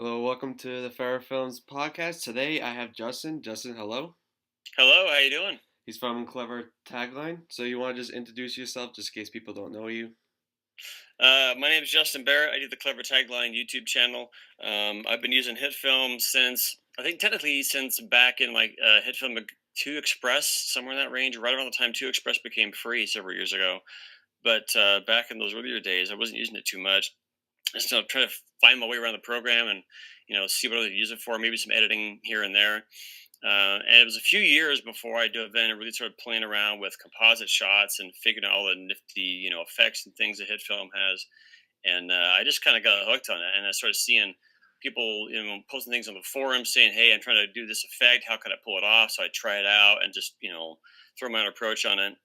Hello, welcome to the Ferra Films podcast. Today I have Justin. Justin, hello. Hello, how you doing? He's from Clever Tagline. So you want to just introduce yourself, just in case people don't know you? My name is Justin Barrett. I do the Clever Tagline YouTube channel. I've been using HitFilm since I think technically since back in HitFilm 2 Express, somewhere in that range, right around the time 2 Express became free several years ago. But back in those earlier days, I wasn't using it too much. Just trying to find my way around the program and see what I use it for. Maybe some editing here and there. And it was a few years before I dove in and really started playing around with composite shots and figuring out all the nifty, effects and things that HitFilm has. And I just kind of got hooked on it. And I started seeing people, posting things on the forum saying, "Hey, I'm trying to do this effect. How can I pull it off?" So I try it out and just, throw my own approach on it.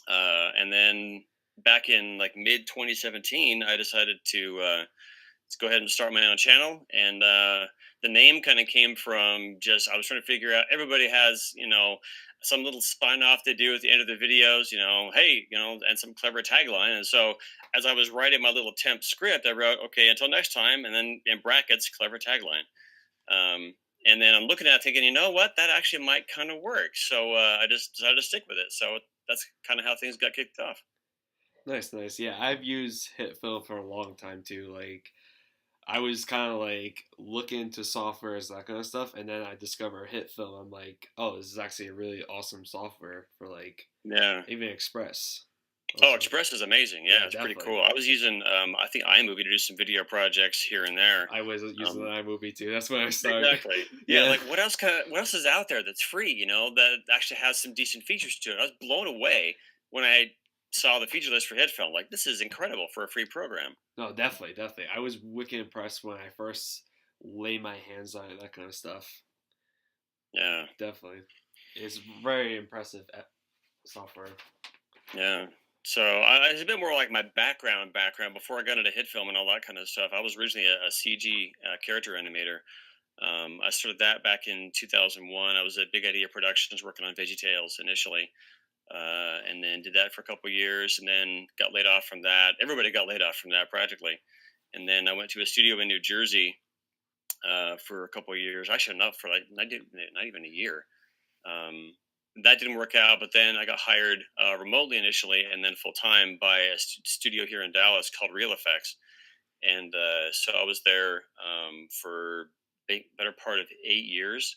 And then back in like mid 2017, I decided to let's go ahead and start my own channel. And the name kind of came from just I was trying to figure out. Everybody has some little sign off they do at the end of the videos. Hey, and some clever tagline. And so as I was writing my little temp script, I wrote, "Okay, until next time," and then in brackets, clever tagline. And then I'm looking at it thinking, you know what, that actually might kind of work. So I just decided to stick with it. So that's kind of how things got kicked off. Nice, nice. Yeah, I've used HitFilm for a long time too. I was kind of like looking into softwares, that kind of stuff, and then I discovered HitFilm. I'm like, oh, this is actually a really awesome software for Yeah. even Express. Oh, Also, Express is amazing. Yeah, yeah, it's pretty definitely. cool. I was using, I think iMovie to do some video projects here and there. I was using the Um, iMovie too. That's when I started. exactly. Yeah, Yeah. like what else is out there that's free? That actually has some decent features to it. I was blown away when I saw the feature list for HitFilm. Like, this is incredible for a free program. No, definitely, definitely. I was wicked impressed when I first laid my hands on it, that kind of stuff. Yeah, Definitely. It's very impressive software. yeah. So it's a bit more like my background before I got into HitFilm and all that kind of stuff. I was originally a CG character animator. I started that back in 2001. I was at Big Idea Productions working on VeggieTales initially, and then did that for a couple of years, and then got laid off from that. Everybody got laid off from that practically, and then I went to a studio in New Jersey for a couple of years. Actually, not for like not even a year. Um, that didn't work out, but then I got hired remotely initially, and then full time by a studio here in Dallas called Real Effects, and so I was there for better part of 8 years.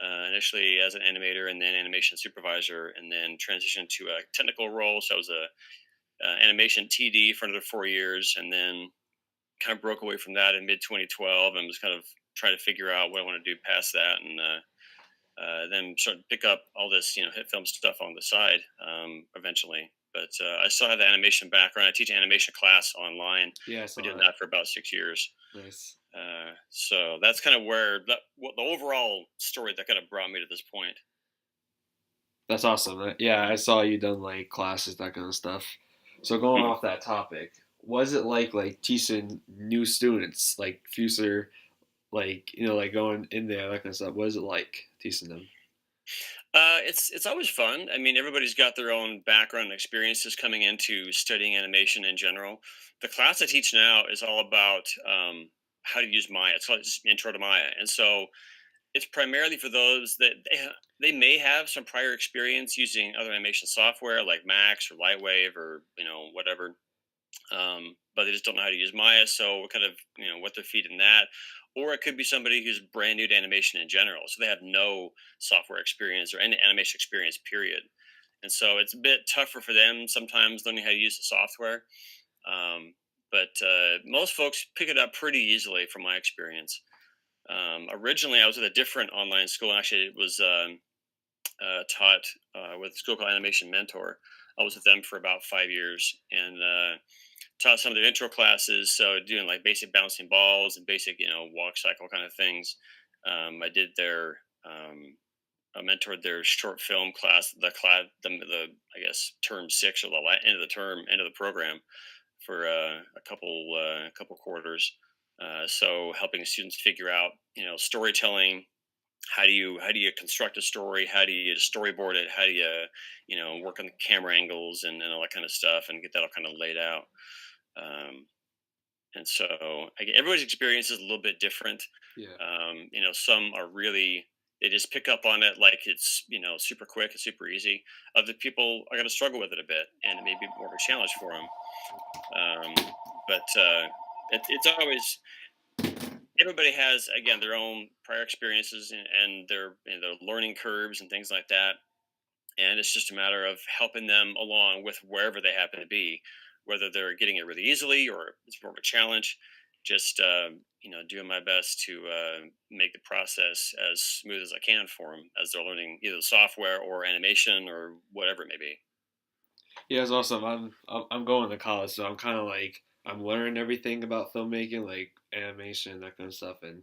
Initially as an animator, and then animation supervisor, and then transitioned to a technical role. So I was a animation TD for another 4 years, and then kind of broke away from that in mid 2012, and was kind of trying to figure out what I want to do past that, and then started to pick up all this hit film stuff on the side eventually. But I still have the animation background. I teach an animation class online. Yeah, I Been saw doing that. that for about 6 years. Nice. So that's kind of what the overall story that kind of brought me to this point. That's awesome. Yeah, I saw you done classes, that kind of stuff. So going Mhm. off that topic, was it like teaching new students, like future, going in there, that kind of stuff? What is it like teaching them? It's always fun. I mean, everybody's got their own background and experiences coming into studying animation in general. The class I teach now is all about how to use Maya. It's called just Intro to Maya, and so it's primarily for those that they may have some prior experience using other animation software like Max or Lightwave or whatever, but they just don't know how to use Maya. So we're kind of what they're feeding that, or it could be somebody who's brand new to animation in general, so they have no software experience or any animation experience, period. And so it's a bit tougher for them sometimes learning how to use the software. Um, but most folks pick it up pretty easily from my experience. Originally, I was at a different online school, and actually, it was taught with a school called Animation Mentor. I was with them for about 5 years, and taught some of their intro classes. So doing like basic bouncing balls and basic, walk cycle kind of things. I did their, I mentored their short film class, the I guess term 6 or the end of the term, end of the program for a couple quarters. So helping students figure out, storytelling. How do you construct a story? How do you storyboard it? How do you work on the camera angles and all that kind of stuff, and get that all kind of laid out. Um, And so everybody's experience is a little bit different. Yeah. Some are really, they just pick up on it like it's, super quick and super easy. Other people are going to struggle with it a bit, and it may be more of a challenge for them. But it's always, everybody has, again, their own prior experiences, and their learning curves and things like that. And it's just a matter of helping them along with wherever they happen to be, whether they're getting it really easily or it's more of a challenge. Just doing my best to make the process as smooth as I can for them as they're learning either software or animation or whatever it may be. Yeah, it's awesome. I'm going to college, so I'm kind of like I'm learning everything about filmmaking, like animation, that kind of stuff, and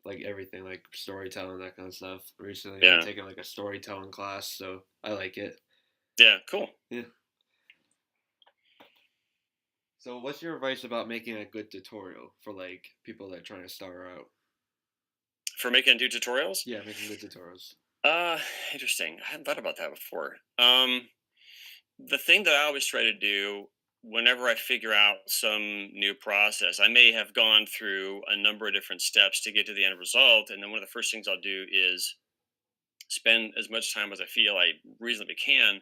like everything, like storytelling, that kind of stuff. Recently, I'm Yeah, taking like a storytelling class, so I like it. yeah, cool. Yeah. So, what's your advice about making a good tutorial for like people that are trying to start out? For making do tutorials. Yeah, making good tutorials. Uh, Interesting. I hadn't thought about that before. The thing that I always try to do whenever I figure out some new process, I may have gone through a number of different steps to get to the end result. And then one of the first things I'll do is spend as much time as I feel I reasonably can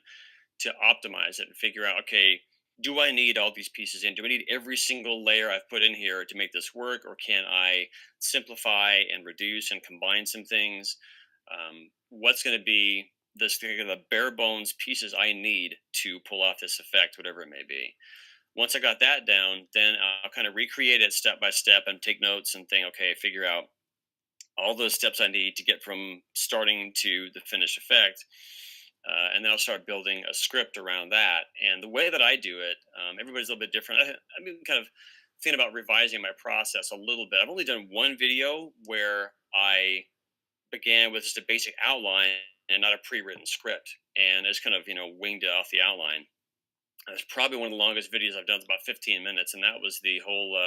to optimize it and figure out, okay, do I need all these pieces in? Do I need every single layer I've put in here to make this work? Or can I simplify and reduce and combine some things? What's going to be the bare bones pieces I need to pull off this effect, whatever it may be? Once I got that down, then I'll kind of recreate it step by step and take notes and think, okay, figure out all those steps I need to get from starting to the finished effect. And then I'll start building a script around that. And the way that I do it, everybody's a little bit different. I've been kind of thinking about revising my process a little bit. I've only done one video where I began with just a basic outline and not a pre-written script, and I just kind of winged it off the outline. It's probably one of the longest videos I've done. It's about 15 minutes, and that was the whole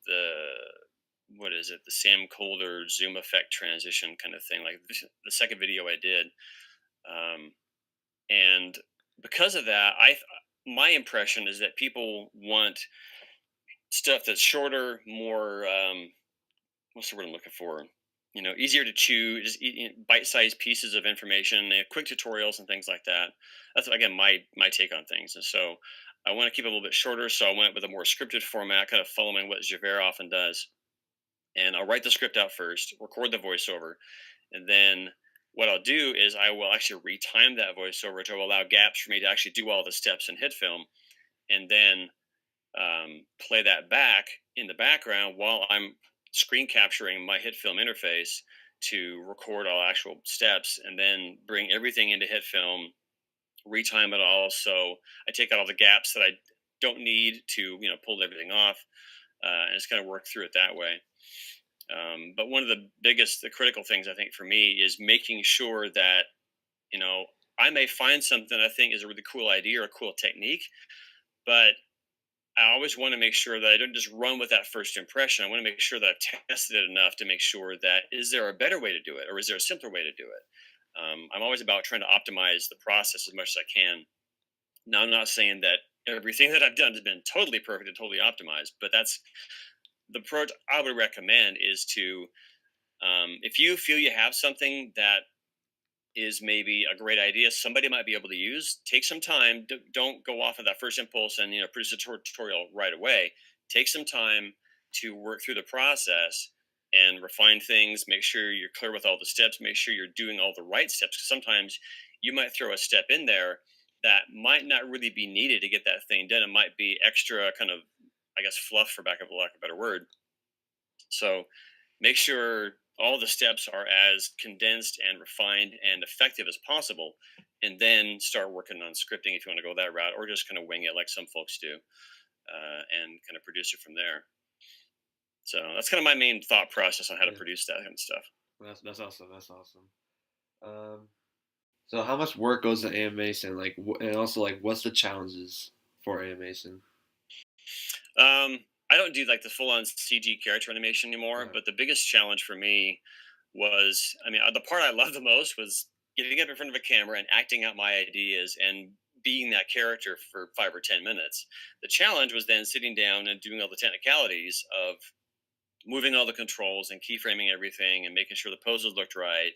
the what is it, the Sam Colder zoom effect transition kind of thing, like the second video I did. Um, and because of that, my impression is that people want stuff that's shorter, more what's the word I'm looking for, easier to chew, just bite-sized pieces of information, quick tutorials and things like that. That's, again, my take on things. And so I want to keep it a little bit shorter, so I went with a more scripted format, kind of following what Javert often does. And I'll write the script out first, record the voiceover, and then what I'll do is I will actually retime that voiceover to allow gaps for me to actually do all the steps in HitFilm, and then play that back in the background while I'm screen capturing my HitFilm interface to record all actual steps, and then bring everything into HitFilm, retime it all. So I take out all the gaps that I don't need to, pull everything off, and just kind of work through it that way. But one of the critical things I think for me is making sure that, you know, I may find something I think is a really cool idea or a cool technique, but I always want to make sure that I don't just run with that first impression. I want to make sure that I've tested it enough to make sure that, is there a better way to do it, or is there a simpler way to do it? I'm always about trying to optimize the process as much as I can. Now, I'm not saying that everything that I've done has been totally perfect and totally optimized, but that's the approach I would recommend, is to, if you feel you have something that is maybe a great idea somebody might be able to use, take some time. Don't go off of that first impulse and produce a tutorial right away. Take some time to work through the process and refine things. Make sure you're clear with all the steps. Make sure you're doing all the right steps, because sometimes you might throw a step in there that might not really be needed to get that thing done. It might be extra kind of, I guess, fluff, for lack of a better word. So make sure all the steps are as condensed and refined and effective as possible, and then start working on scripting if you want to go that route, or just kind of wing it like some folks do, and kind of produce it from there. So that's kind of my main thought process on how to Yeah, produce that kind of stuff. that's awesome. That's awesome. Um, so how much work goes into animation? Like, and also like, what's the challenges for animation? I don't do like the full on CG character animation anymore, Right. but the biggest challenge for me was, I mean, the part I loved the most was getting up in front of a camera and acting out my ideas and being that character for 5 or 10 minutes. The challenge was then sitting down and doing all the technicalities of moving all the controls and keyframing everything and making sure the poses looked right,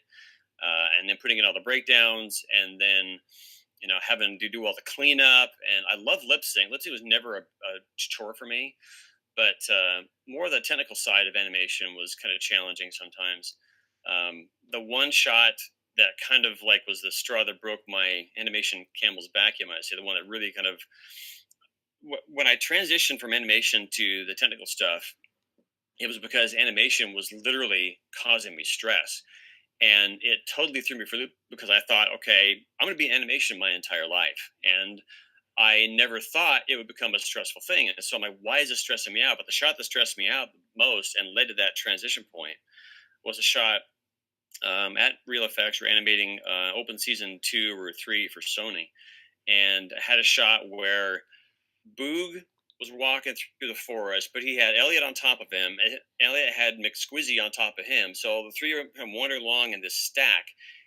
and then putting in all the breakdowns, and then having to do all the cleanup. And I love lip sync. Lip sync was never a chore for me, but more the technical side of animation was kind of challenging sometimes. The one shot that kind of like was the straw that broke my animation camel's back, you might say, the one that really kind of when I transitioned from animation to the technical stuff, it was because animation was literally causing me stress. And it totally threw me for a loop because I thought, okay, I'm going to be in animation my entire life. And I never thought it would become a stressful thing. And so I'm like, why is this stressing me out? But the shot that stressed me out most and led to that transition point was a shot at Real Effects. We're animating open season 2 or 3 for Sony. And I had a shot where Boog was walking through the forest, but he had Elliot on top of him. Elliot had McSquizzy on top of him. So the three of them wandered along in this stack.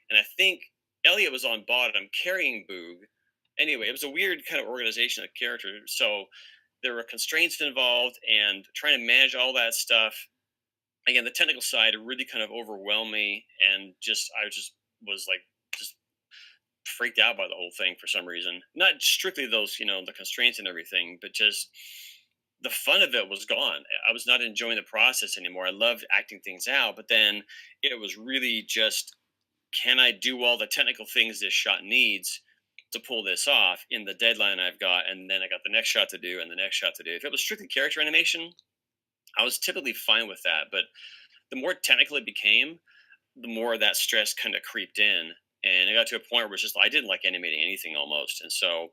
And I think Elliot was on bottom carrying Boog. Anyway, it was a weird kind of organization of characters. So there were constraints involved, and trying to manage all that stuff. Again, the technical side really kind of overwhelmed me, and I just was like just freaked out by the whole thing for some reason. Not strictly those, the constraints and everything, but just the fun of it was gone. I was not enjoying the process anymore. I loved acting things out, but then it was really just, can I do all the technical things this shot needs to pull this off in the deadline I've got? And then I got the next shot to do and the next shot to do. If it was strictly character animation, I was typically fine with that. But the more technical it became, the more that stress kind of creeped in. And it got to a point where it's just, I didn't like animating anything almost. And so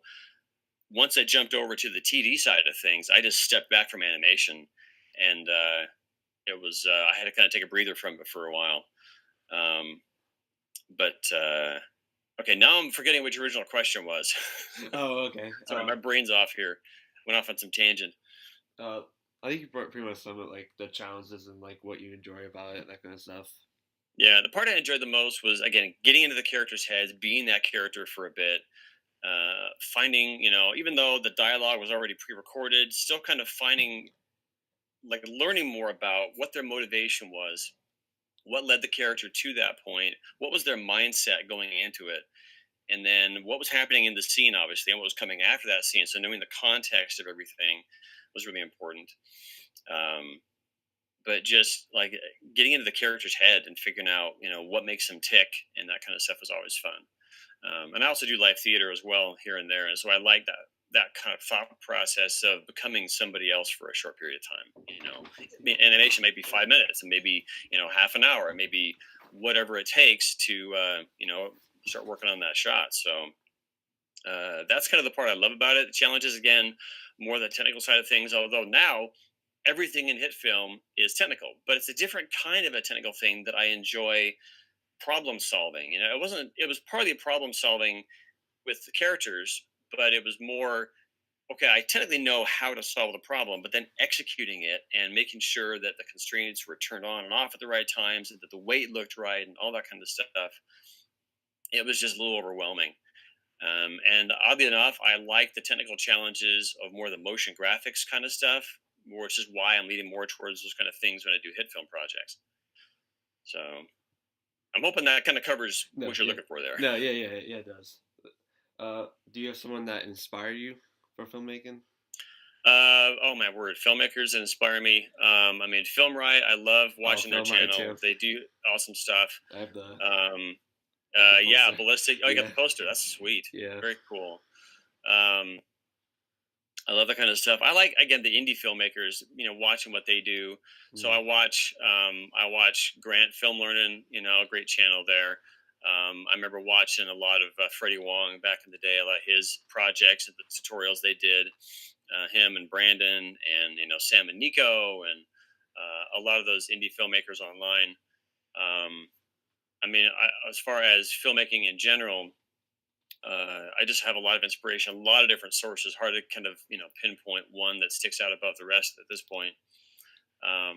once I jumped over to the TD side of things, I just stepped back from animation. And it was, I had to kind of take a breather from it for a while. Okay, now I'm forgetting what your original question was. Oh, okay. Sorry, my brain's off here. Went off on some tangent. I think you pretty much summed it, like the challenges and like what you enjoy about it, that kind of stuff. Yeah, the part I enjoyed the most was, again, getting into the characters' heads, being that character for a bit, finding, even though the dialogue was already pre-recorded, still kind of finding, like, learning more about what their motivation was, what led the character to that point, what was their mindset going into it, and then what was happening in the scene, obviously, and what was coming after that scene. So knowing the context of everything was really important. But just like getting into the character's head and figuring out, what makes them tick and that kind of stuff was always fun. And I also do live theater as well here and there, and so I like that kind of thought process of becoming somebody else for a short period of time. Animation may be 5 minutes, and maybe half an hour, and maybe whatever it takes to start working on that shot. So that's kind of the part I love about it. The challenge is, again, more the technical side of things. Although now everything in HitFilm is technical, but it's a different kind of a technical thing that I enjoy problem solving. It was partly problem solving with the characters, but it was more, okay, I technically know how to solve the problem, but then executing it and making sure that the constraints were turned on and off at the right times, and that the weight looked right and all that kind of stuff. It was just a little overwhelming. And oddly enough, I like the technical challenges of more the motion graphics kind of stuff, which is why I'm leaning more towards those kind of things when I do HitFilm projects. So I'm hoping that kind of covers what you're looking for there. No, yeah, it does. Do you have someone that inspired you for filmmaking? Oh my word, filmmakers that inspire me. Filmright, I love watching their channel. Too. They do awesome stuff. I have the. Yeah, Ballistic. Oh, you got the poster. That's sweet. Yeah. Very cool. I love that kind of stuff. I like, again, the indie filmmakers, watching what they do. So I watch Grant Film Learning, a great channel there. I remember watching a lot of Freddie Wong back in the day, a lot of his projects and the tutorials they did. Him and Brandon and Sam and Nico and a lot of those indie filmmakers online. As far as filmmaking in general, I just have a lot of inspiration, a lot of different sources. Hard to kind of pinpoint one that sticks out above the rest at this point. I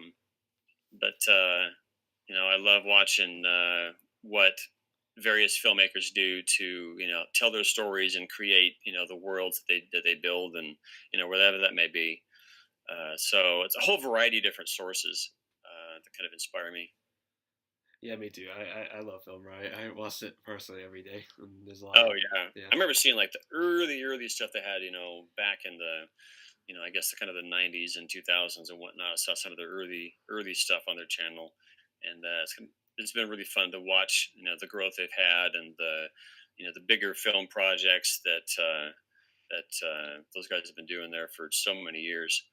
love watching what various filmmakers do to tell their stories and create the worlds that they build, and whatever that may be. So it's a whole variety of different sources that kind of inspire me. Yeah, me too. I love film, right? I watch it personally every day, and there's a lot Oh of yeah, yeah. I remember seeing like the early stuff they had, back in the I guess the kind of the '90s and 2000s and whatnot. I saw some of the early stuff on their channel, and it's been really fun to watch. The growth they've had, and the bigger film projects that those guys have been doing there for so many years.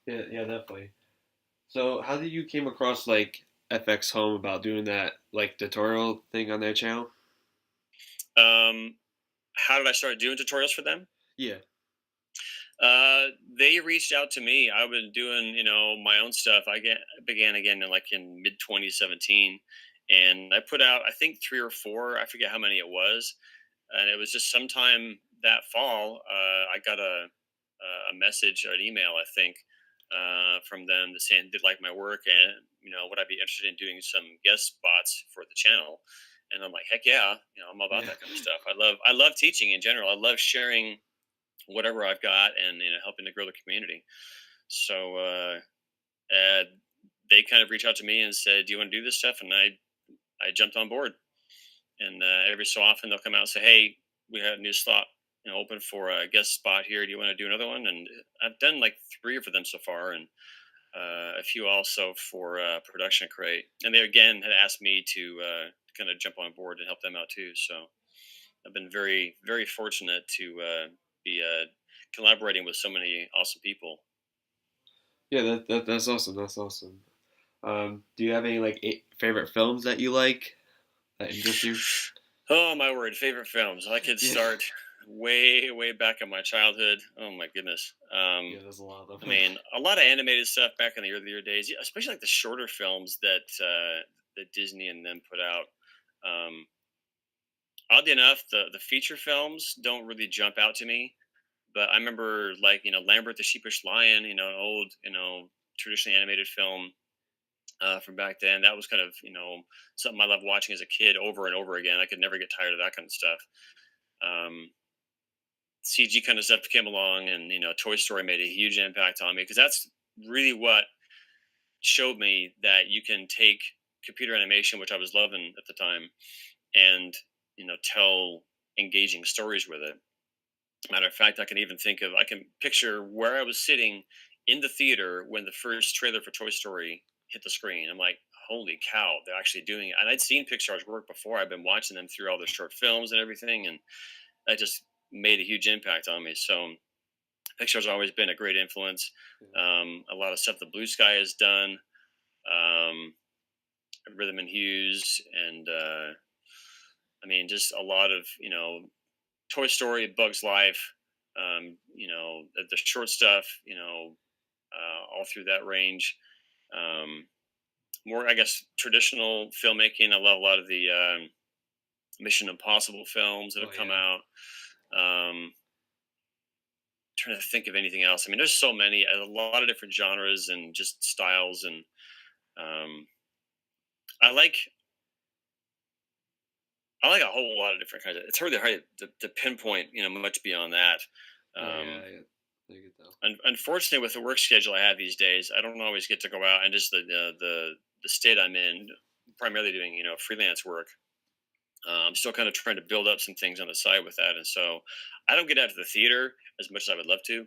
Yeah, yeah, definitely. So, how did you came across like FX Home about doing that like tutorial thing on their channel? Um, how did I start doing tutorials for them? Yeah. They reached out to me. I've been doing, my own stuff. Began again in mid 2017, and I put out I think three or four. I forget how many it was, and it was just sometime that fall. I got a message or an email, I think, from them saying they like my work, and would I be interested in doing some guest spots for the channel? And I'm like, heck yeah, I'm all about Yeah. that kind of stuff. I love teaching in general. I love sharing whatever I've got, and helping to grow the community. So uh, they kind of reached out to me and said, "Do you want to do this stuff?" And I jumped on board. And every so often they'll come out and say, "Hey, we have a new slot, open for a guest spot here. Do you want to do another one?" And I've done like three for them so far, and a few also for production crate. And they again had asked me to kind of jump on board and help them out too. So I've been very, very fortunate to be collaborating with so many awesome people. Yeah, that's awesome. That's awesome. Do you have any like favorite films that you like that interest you? Oh my word, favorite films. I could Yeah. start way, way back in my childhood. Oh my goodness. Yeah, there's a lot of I them. mean, a lot of animated stuff back in the earlier days, yeah, especially like the shorter films that Disney and them put out. Um, Oddly enough, the feature films don't really jump out to me. But I remember like Lambert the Sheepish Lion, an old traditionally animated film from back then. That was kind of something I loved watching as a kid over and over again. I could never get tired of that kind of stuff. Um, CG kind of stuff came along, and Toy Story made a huge impact on me, because that's really what showed me that you can take computer animation, which I was loving at the time, and tell engaging stories with it. Matter of fact, I can picture where I was sitting in the theater when the first trailer for Toy Story hit the screen. I'm like, holy cow, they're actually doing it. And I'd seen Pixar's work before. I've been watching them through all their short films and everything, and that just made a huge impact on me. So Pixar's always been a great influence. A lot of stuff the Blue Sky has done, um, Rhythm and Hughes, and I mean, just a lot of Toy Story, Bugs Life, the short stuff, all through that range. Um, More, I guess, traditional filmmaking. I love a lot of the Mission Impossible films that Oh have come yeah. out. Um, Trying to think of anything else. I mean, there's so many, a lot of different genres and just styles, and um, I like I like a whole lot of different kinds of. It's really hard to pinpoint, much beyond that. Oh yeah. Um, I get though. Unfortunately, with the work schedule I have these days, I don't always get to go out, and just the state I'm in, primarily doing freelance work. I'm still kind of trying to build up some things on the side with that, and so I don't get out to the theater as much as I would love to.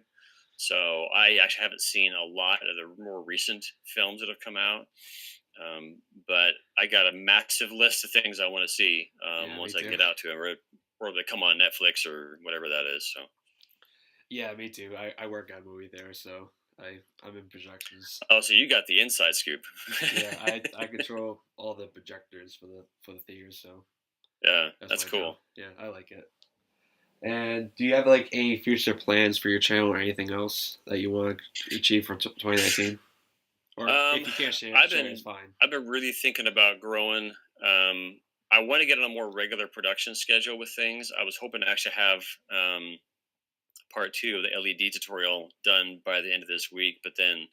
So I actually haven't seen a lot of the more recent films that have come out. But I got a massive list of things I want to see Yeah, me once I too. get out to it, or they come on Netflix or whatever that is. So, Yeah, me too. I work at a movie there, so I'm in projections. oh, so you got the inside scoop. Yeah, I control all the projectors for the theaters, so Yeah, that's that's my job. cool. Yeah, I like it. And do you have like any future plans for your channel or anything else that you want to achieve from 2019? Or Um, if you can't I've share it's been fine. I've been really thinking about growing. I want to get on a more regular production schedule with things. I was hoping to actually have part two of the LED tutorial done by the end of this week, but then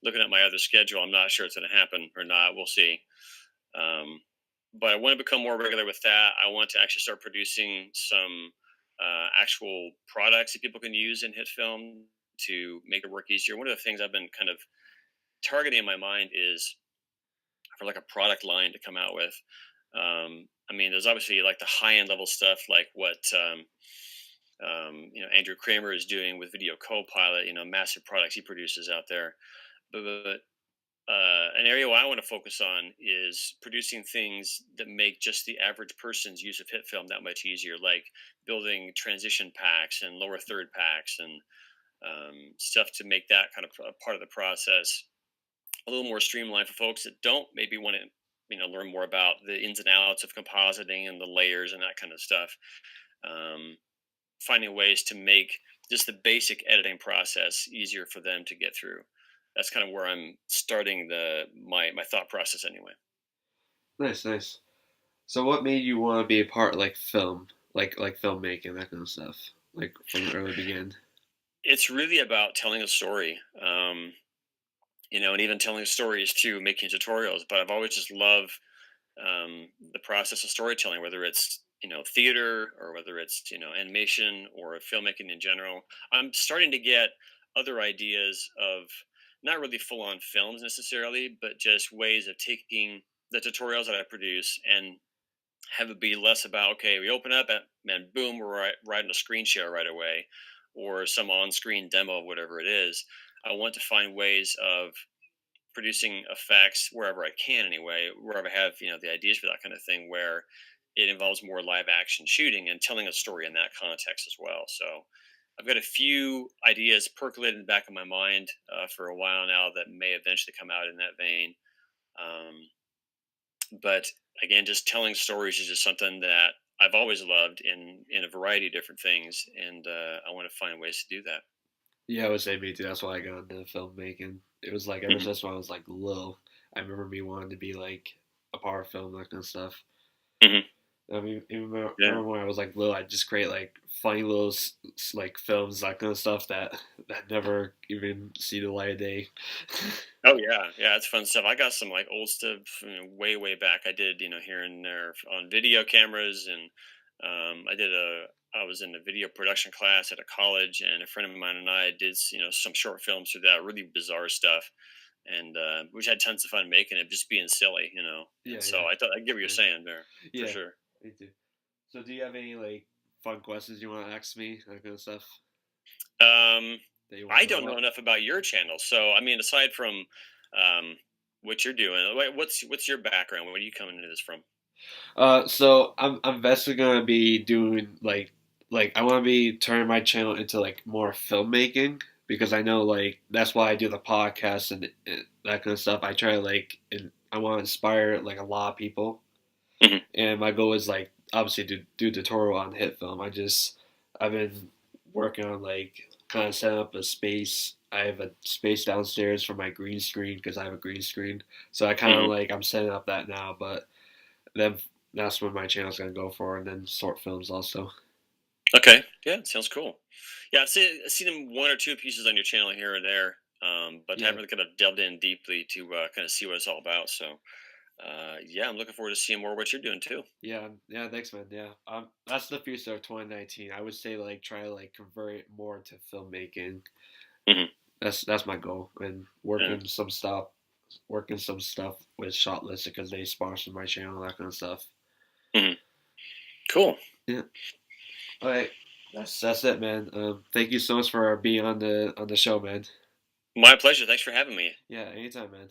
looking at my other schedule, I'm not sure it's going to happen or not. We'll see. Um, but I want to become more regular with that. I want to actually start producing some actual products that people can use in HitFilm to make it work easier. One of the things I've been kind of targeting in my mind is for like a product line to come out with. I mean, there's obviously like the high end level stuff, like what Andrew Kramer is doing with Video Copilot. Massive products he produces out there. But an area where I want to focus on is producing things that make just the average person's use of HitFilm that much easier, like building transition packs and lower third packs and stuff to make that kind of a part of the process a little more streamlined for folks that don't maybe want to learn more about the ins and outs of compositing and the layers and that kind of stuff. um, Finding ways to make just the basic editing process easier for them to get through. That's kind of where I'm starting my thought process anyway. Nice, nice. So what made you want to be a part of, like, film, like filmmaking, that kind of stuff, like from the early beginning? It's really about telling a story, and even telling stories too, making tutorials. But I've always just loved the process of storytelling, whether it's theater or whether it's animation or filmmaking in general. I'm starting to get other ideas of not really full on films necessarily, but just ways of taking the tutorials that I produce and have it be less about, okay, we open up and boom, we're writing a screen share right away, or some on screen demo of whatever it is. I want to find ways of producing effects wherever I can anyway, wherever I have, the ideas for that kind of thing, where it involves more live action shooting and telling a story in that context as well. So I've got a few ideas percolating in the back of my mind for a while now that may eventually come out in that vein. But again, just telling stories is just something that I've always loved in a variety of different things, and I want to find ways to do that. Yeah, I would say me too. That's why I got into filmmaking. It was like ever Hmm. since when I was like little, I remember me wanting to be like a part of film, that kind of stuff. Hmm. I mean, even Yeah. remember when I was like little, I'd just create like funny little like films, that kind of stuff that never even see the light of day. Oh yeah, yeah, it's fun stuff. I got some like old stuff way back. I did here and there on video cameras, and I was in a video production class at a college, and a friend of mine and I did some short films through that, really bizarre stuff, and which had tons of fun making it, just being silly, And Yeah, so yeah, I thought I get what you're nice. saying there for Yeah, sure. me too. So, do you have any like fun questions you want to ask me, that kind of stuff Um, that you want I to know don't know about? enough about your channel, so I mean, aside from um, what you're doing, what's your background? Where are you coming into this from? So I'm basically gonna be doing like I want to be turning my channel into like more filmmaking, because I know like that's why I do the podcast and that kind of stuff. I try to like and I want to inspire like a lot of people, Hmm. and my goal is like obviously to do tutorial on HitFilm. I've been working on like kind of setting up a space. I have a space downstairs for my green screen because I have a green screen. So I kind of Hmm. like I'm setting up that now, but then that's what my channel's gonna go for, and then short films also. Okay. Yeah, sounds cool. Yeah, I've seen one or two pieces on your channel here or there, but Yeah, haven't really kind of delved in deeply to kind of see what it's all about. So, yeah, I'm looking forward to seeing more of what you're doing too. yeah, yeah. Thanks, man. Yeah, that's the future of 2019. I would say like try to like convert it more to filmmaking. Hmm. That's my goal, and Yeah. working some stuff with Shotlist because they sponsor my channel, that kind of stuff. Hmm. Cool. Yeah. All right. That's it, man. Thank you so much for being on the show, man. My pleasure. Thanks for having me. Yeah, anytime, man.